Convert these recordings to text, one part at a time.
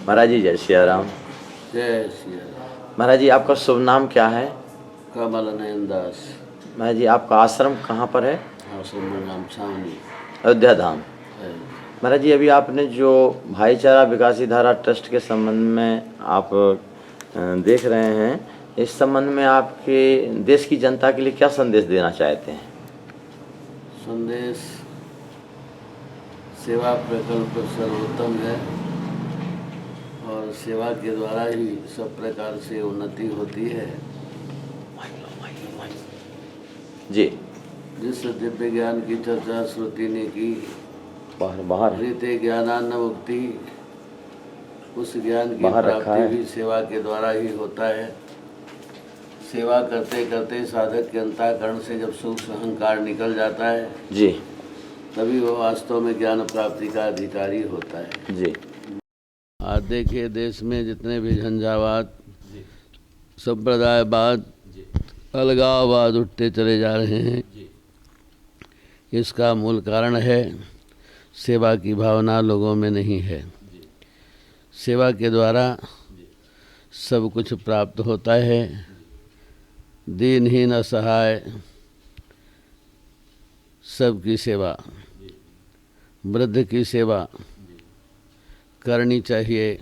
महाराज जी जय सिया राम। जय श्री राम। महाराज जी आपका शुभ नाम क्या है? कमल नयन दास। महाराज जी आपका आश्रम कहाँ पर है? आश्रम में नाम छावनी अयोध्या धाम। है। महाराज जी अभी आपने जो भाईचारा विकासी धारा ट्रस्ट के संबंध में आप देख रहे हैं, इस संबंध में आपके देश की जनता के लिए क्या संदेश देना चाहते हैं? संदेश सेवा प्रकल्प सर्वोत्तम है और सेवा के द्वारा ही सब प्रकार से उन्नति होती है। जी जिस दिव्य ज्ञान की चर्चा श्रुति ने की, बाहर रीते ज्ञानान्न मुक्ति, उस ज्ञान की बाहर रखा प्राप्ति है। भी सेवा के द्वारा ही होता है। सेवा करते करते साधक के अंतःकरण से जब सूक्ष्म अहंकार निकल जाता है जी तभी वो वास्तव में ज्ञान प्राप्ति का अधिकारी होता है। जी। आज देखिए देश में जितने भी झंझावात, संप्रदायवाद, अलगाववाद उठते चले जा रहे हैं, इसका मूल कारण है सेवा की भावना लोगों में नहीं है। सेवा के द्वारा सब कुछ प्राप्त होता है। दीनहीन असहाय सबकी सेवा, वृद्ध की सेवा करनी चाहिए।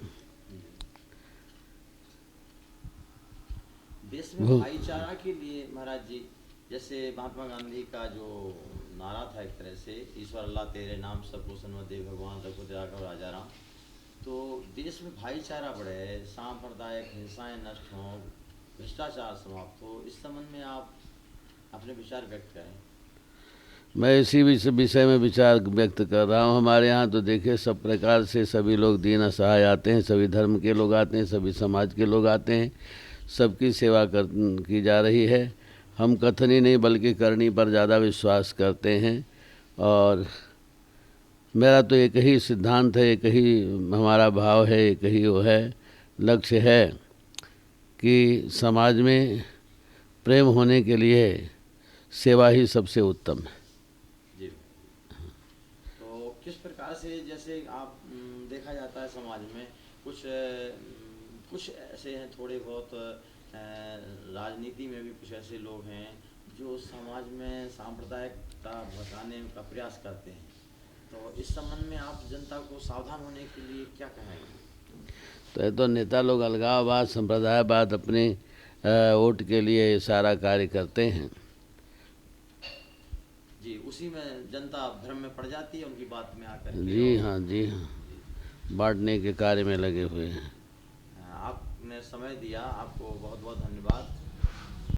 देश में भाईचारा के लिए महाराज जी, जैसे महात्मा गांधी का जो नारा था एक तरह से, ईश्वर अल्लाह तेरे नाम सबको सन्मत दे भगवान सबको तेरा करो राजा राम, तो देश में भाईचारा बढ़े, सांप्रदायिक हिंसाएं नष्ट हों, भ्रष्टाचार समाप्त हो, इस संबंध में आप अपने विचार व्यक्त करें। मैं इसी विषय में विचार व्यक्त कर रहा हूँ। हमारे यहाँ तो देखिए सब प्रकार से सभी लोग दीन असहाय आते हैं, सभी धर्म के लोग आते हैं, सभी समाज के लोग आते हैं, सबकी सेवा की जा रही है। हम कथनी नहीं बल्कि करनी पर ज़्यादा विश्वास करते हैं और मेरा तो एक ही सिद्धांत है, एक ही हमारा भाव है, एक ही वो है, लक्ष्य है कि समाज में प्रेम होने के लिए सेवा ही सबसे उत्तम है। जी। तो किस प्रकार से, जैसे आप देखा जाता है समाज में कुछ ऐसे हैं, थोड़े बहुत राजनीति में भी कुछ ऐसे लोग हैं जो समाज में सांप्रदायिकता भड़काने का प्रयास करते हैं, तो इस संबंध में आप जनता को सावधान होने के लिए क्या कहेंगे? तो ये तो नेता लोग अलगाववाद, संप्रदायवाद अपने वोट के लिए सारा कार्य करते हैं। जी, उसी में जनता भ्रम में पड़ जाती है उनकी बात में आकर। जी हाँ, जी हाँ, बांटने के कार्य में लगे हुए हैं। आपने समय दिया, आपको बहुत बहुत धन्यवाद।